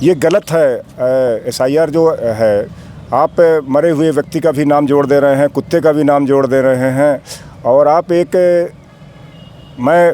ये गलत है। एसआईआर जो है, आप मरे हुए व्यक्ति का भी नाम जोड़ दे रहे हैं, कुत्ते का भी नाम जोड़ दे रहे हैं। और आप मैं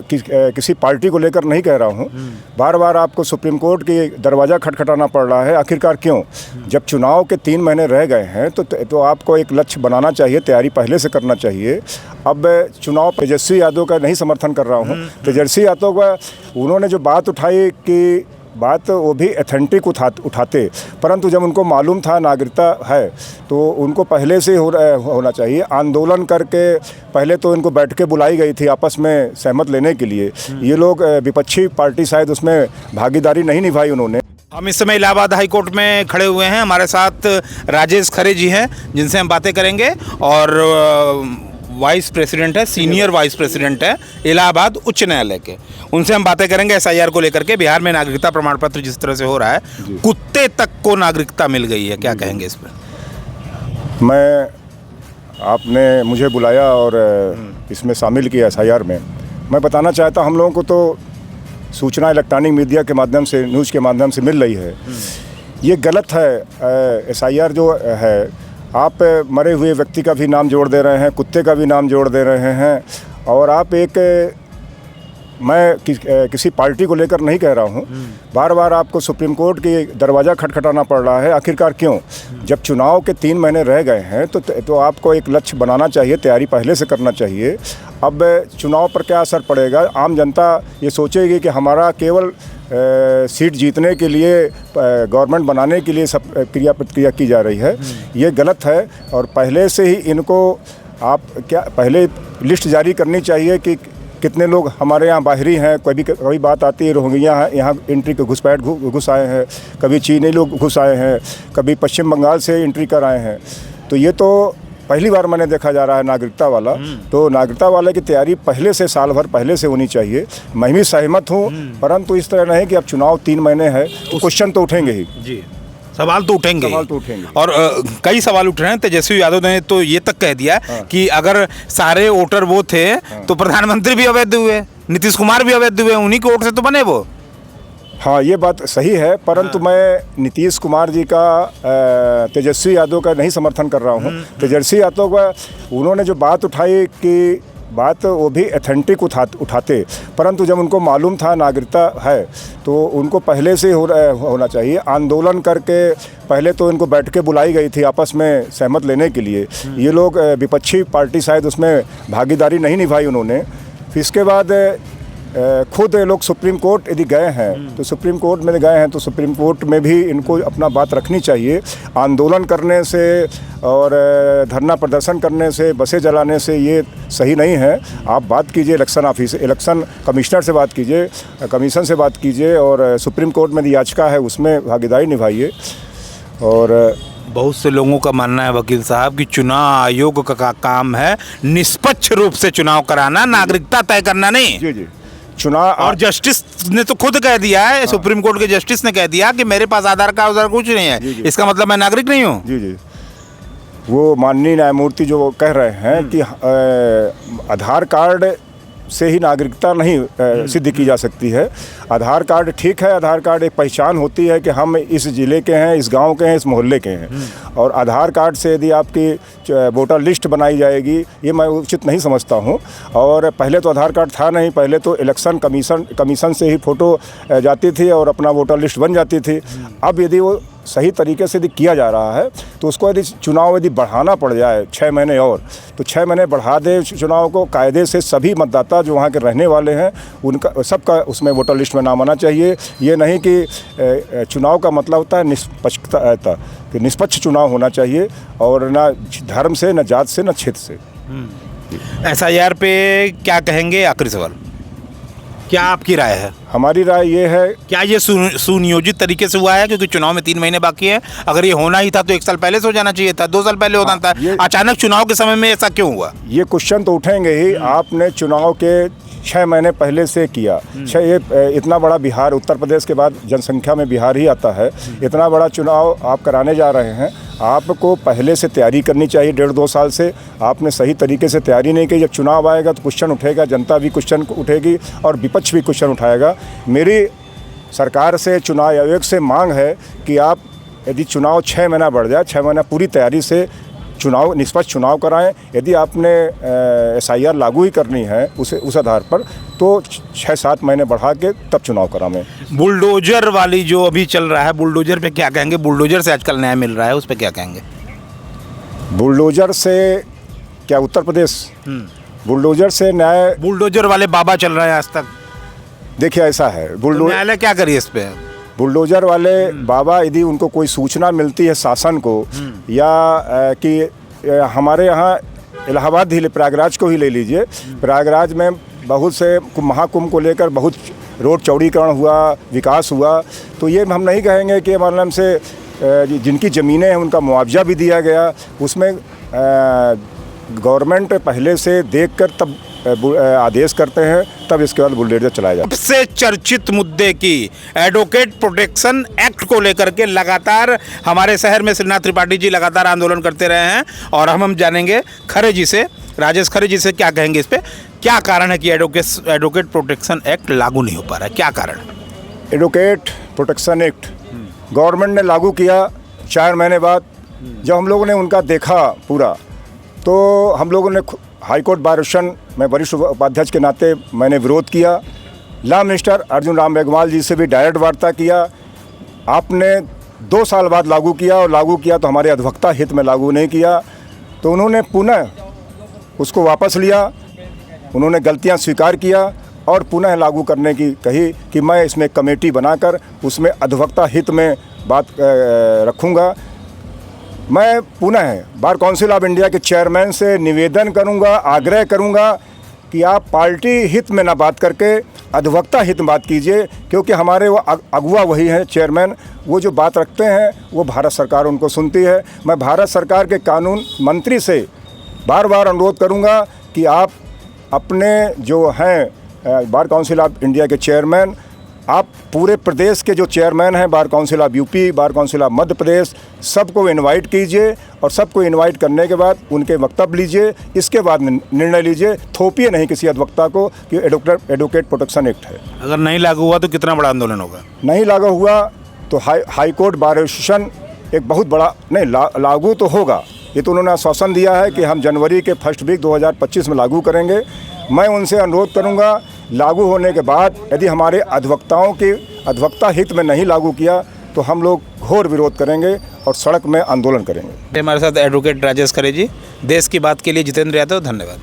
किसी पार्टी को लेकर नहीं कह रहा हूँ, बार बार आपको सुप्रीम कोर्ट की दरवाज़ा खटखटाना पड़ रहा है। आखिरकार क्यों? जब चुनाव के 3 महीने रह गए हैं तो आपको एक लक्ष्य बनाना चाहिए, तैयारी पहले से करना चाहिए। अब चुनाव तेजस्वी यादव का नहीं समर्थन कर रहा हूँ। तेजस्वी यादव का उन्होंने जो बात उठाई कि बात वो भी एथेंटिक उठाते, परंतु जब उनको मालूम था नागरिकता है तो उनको पहले से होना चाहिए। आंदोलन करके पहले तो इनको बैठ के बुलाई गई थी आपस में सहमत लेने के लिए। ये लोग विपक्षी पार्टी शायद उसमें भागीदारी नहीं निभाई उन्होंने। हम इस समय इलाहाबाद हाई कोर्ट में खड़े हुए हैं। हमारे साथ राजेश खरे जी हैं जिनसे हम बातें करेंगे, और वाइस प्रेसिडेंट है, सीनियर वाइस प्रेसिडेंट है इलाहाबाद उच्च न्यायालय के। उनसे हम बातें करेंगे एसआईआर को लेकर के। बिहार में नागरिकता प्रमाण पत्र जिस तरह से हो रहा है, कुत्ते तक को नागरिकता मिल गई है, क्या कहेंगे इस पर? आपने मुझे बुलाया और इसमें शामिल किया एसआईआर में। मैं बताना चाहता हम लोगों को तो सूचना इलेक्ट्रॉनिक मीडिया के माध्यम से, न्यूज़ के माध्यम से मिल रही है। ये गलत है। एसआईआर जो है, आप मरे हुए व्यक्ति का भी नाम जोड़ दे रहे हैं, कुत्ते का भी नाम जोड़ दे रहे हैं। और आप मैं किसी पार्टी को लेकर नहीं कह रहा हूँ, बार बार आपको सुप्रीम कोर्ट की दरवाज़ा खटखटाना पड़ रहा है। आखिरकार क्यों? जब चुनाव के 3 महीने रह गए हैं तो आपको एक लक्ष्य बनाना चाहिए, तैयारी पहले से करना चाहिए। अब चुनाव पर क्या असर पड़ेगा? आम जनता ये सोचेगी कि हमारा केवल सीट जीतने के लिए, गवर्नमेंट बनाने के लिए सब क्रिया प्रतिक्रिया की जा रही है। ये गलत है। और पहले से ही इनको पहले लिस्ट जारी करनी चाहिए कि कितने लोग हमारे यहाँ बाहरी हैं। कभी बात आती है रोहिंग्या यहाँ एंट्री के घुसपैठ घुस आए हैं, कभी चीनी लोग घुस आए हैं, कभी पश्चिम बंगाल से एंट्री कर आए हैं। तो ये तो पहली बार मैंने देखा जा रहा है नागरिकता वाला। तो नागरिकता वाले की तैयारी पहले से, साल भर पहले से होनी चाहिए। मैं भी सहमत हूँ, परंतु इस तरह नहीं कि अब चुनाव 3 महीने है तो क्वेश्चन तो उठेंगे ही जी, सवाल तो उठेंगे। और कई सवाल उठ रहे हैं। तेजस्वी यादव ने तो ये तक कह दिया कि अगर सारे वोटर वो थे तो प्रधानमंत्री भी अवैध हुए, नीतीश कुमार भी अवैध हुए, उन्हीं के वोट से तो बने वो। हाँ, ये बात सही है, परंतु मैं नीतीश कुमार जी का, तेजस्वी यादव का नहीं समर्थन कर रहा हूँ। तेजस्वी यादव का उन्होंने जो बात उठाई कि बात वो भी एथेंटिक उठाते, परंतु जब उनको मालूम था नागरिकता है तो उनको पहले से होना चाहिए। आंदोलन करके पहले तो इनको बैठ के बुलाई गई थी आपस में सहमत लेने के लिए। ये लोग विपक्षी पार्टी शायद उसमें भागीदारी नहीं निभाई उन्होंने। फिर इसके बाद खुद लोग सुप्रीम कोर्ट यदि गए हैं तो सुप्रीम कोर्ट में गए हैं तो सुप्रीम कोर्ट में भी इनको अपना बात रखनी चाहिए। आंदोलन करने से और धरना प्रदर्शन करने से, बसें जलाने से ये सही नहीं है। आप बात कीजिए इलेक्शन कमिश्नर से बात कीजिए, कमीशन से बात कीजिए, और सुप्रीम कोर्ट में याचिका है उसमें भागीदारी निभाइए। और बहुत से लोगों का मानना है वकील साहब कि चुनाव आयोग का काम है निष्पक्ष रूप से चुनाव कराना, नागरिकता तय करना नहीं। जी जी, चुनाव। और जस्टिस ने तो खुद कह दिया है, सुप्रीम कोर्ट के जस्टिस ने कह दिया कि मेरे पास आधार कार्ड कुछ नहीं है, इसका मतलब मैं नागरिक नहीं हूँ। जी जी, वो माननीय न्यायमूर्ति जो कह रहे हैं कि आधार कार्ड से ही नागरिकता नहीं सिद्ध की जा सकती है। आधार कार्ड ठीक है, आधार कार्ड एक पहचान होती है कि हम इस ज़िले के हैं, इस गांव के हैं, इस मोहल्ले के हैं। और आधार कार्ड से यदि आपकी वोटर लिस्ट बनाई जाएगी, ये मैं उचित नहीं समझता हूं। और पहले तो आधार कार्ड था नहीं, पहले तो इलेक्शन कमीशन से ही फ़ोटो जाती थी और अपना वोटर लिस्ट बन जाती थी। अब यदि वो सही तरीके से यदि किया जा रहा है तो उसको यदि चुनाव यदि बढ़ाना पड़ जाए 6 महीने और, तो 6 महीने बढ़ा दे चुनाव को। कायदे से सभी मतदाता जो वहाँ के रहने वाले हैं उनका सबका उसमें वोटर लिस्ट में नाम आना चाहिए। ये नहीं कि चुनाव का मतलब होता है निष्पक्षता, कि निष्पक्ष चुनाव होना चाहिए, और ना धर्म से, न जात से, न क्षेत्र से। एसआईआर पे क्या कहेंगे? आखिरी सवाल, क्या आपकी राय है? हमारी राय ये है, क्या ये सुनियोजित तरीके से हुआ है? क्योंकि चुनाव में 3 महीने बाकी है। अगर ये होना ही था तो 1 साल पहले से हो जाना चाहिए था, 2 साल पहले होना था। अचानक चुनाव के समय में ऐसा क्यों हुआ? ये क्वेश्चन तो उठेंगे ही। आपने चुनाव के 6 महीने पहले से किया। ये इतना बड़ा बिहार, उत्तर प्रदेश के बाद जनसंख्या में बिहार ही आता है। इतना बड़ा चुनाव आप कराने जा रहे हैं, आपको पहले से तैयारी करनी चाहिए। 1.5-2 साल से आपने सही तरीके से तैयारी नहीं की। जब चुनाव आएगा तो क्वेश्चन उठेगा, जनता भी क्वेश्चन उठेगी और विपक्ष भी क्वेश्चन उठाएगा। मेरी सरकार से, चुनाव आयोग से मांग है कि आप यदि चुनाव 6 महीना बढ़ जाए, 6 महीना पूरी तैयारी से चुनाव, निष्पक्ष चुनाव कराएं। यदि आपने SIR लागू ही करनी है उस आधार पर, तो 6-7 महीने बढ़ा के तब चुनाव कराएं। बुलडोजर वाली जो अभी चल रहा है, बुलडोजर पे क्या कहेंगे? बुलडोजर से आजकल न्याय मिल रहा है, उस पर क्या कहेंगे? बुलडोजर से क्या उत्तर प्रदेश? बुलडोजर से न्याय? बुलडोजर वाले बाबा चल रहे हैं आज तक। देखिए ऐसा है, तो न्यायालय क्या करिए इस पे? बुलडोजर वाले बाबा, यदि उनको कोई सूचना मिलती है शासन को, या कि हमारे यहाँ इलाहाबाद ही, प्रयागराज को ही ले लीजिए, प्रयागराज में बहुत से महाकुंभ को लेकर बहुत रोड चौड़ीकरण हुआ, विकास हुआ, तो ये हम नहीं कहेंगे कि हमारे नाम से जिनकी ज़मीनें हैं उनका मुआवजा भी दिया गया। उसमें गवर्नमेंट पहले से देखकर तब आदेश करते हैं, तब इसके बाद बुलडोजर चलाया जाता है। सबसे चर्चित मुद्दे की एडवोकेट प्रोटेक्शन एक्ट को लेकर के लगातार हमारे शहर में श्रीनाथ त्रिपाठी जी लगातार आंदोलन करते रहे हैं, और हम जानेंगे खरे जी से, राजेश खरे जी से, क्या कहेंगे इस पे। क्या कारण है कि एडवोकेट प्रोटेक्शन एक्ट लागू नहीं हो पा रहा है? क्या कारण? एडवोकेट प्रोटेक्शन एक्ट गवर्नमेंट ने लागू किया 4 महीने बाद। जब हम लोगों ने उनका देखा पूरा, तो हम लोगों ने हाई कोर्ट बार एसोसिएशन में वरिष्ठ उपाध्यक्ष के नाते मैंने विरोध किया। लॉ मिनिस्टर अर्जुन राम मेघवाल जी से भी डायरेक्ट वार्ता किया। आपने 2 साल बाद लागू किया, और लागू किया तो हमारे अधिवक्ता हित में लागू नहीं किया, तो उन्होंने पुनः उसको वापस लिया। उन्होंने गलतियां स्वीकार किया और पुनः लागू करने की कही कि मैं इसमें कमेटी बनाकर उसमें अधिवक्ता हित में बात रखूँगा। मैं पुनः बार काउंसिल ऑफ इंडिया के चेयरमैन से निवेदन करूंगा, आग्रह करूंगा कि आप पार्टी हित में ना बात करके अधिवक्ता हित में बात कीजिए, क्योंकि हमारे वो अगुआ वही हैं चेयरमैन, वो जो बात रखते हैं वो भारत सरकार उनको सुनती है। मैं भारत सरकार के कानून मंत्री से बार बार अनुरोध करूंगा कि आप अपने जो हैं बार काउंसिल ऑफ इंडिया के चेयरमैन, आप पूरे प्रदेश के जो चेयरमैन हैं, bar council of UP, bar council of Madhya Pradesh, सबको इनवाइट कीजिए, और सबको इनवाइट करने के बाद उनके वक्तव्य लीजिए, इसके बाद निर्णय लीजिए। थोपिए नहीं किसी अधिवक्ता को कि एडवोकेट प्रोटेक्शन एक्ट है। अगर नहीं लागू हुआ तो कितना बड़ा आंदोलन होगा? नहीं लागू हुआ तो हाई कोर्ट बार एसोसिएशन एक बहुत बड़ा, नहीं लागू तो होगा, ये तो उन्होंने आश्वासन दिया है कि हम जनवरी के फर्स्ट वीक 2025 में लागू करेंगे। मैं उनसे अनुरोध करूंगा, लागू होने के बाद यदि हमारे अधिवक्ताओं के अधिवक्ता हित में नहीं लागू किया तो हम लोग घोर विरोध करेंगे और सड़क में आंदोलन करेंगे। हमारे साथ एडवोकेट राजेश खरे जी। देश की बात के लिए जितेंद्र यादव, धन्यवाद।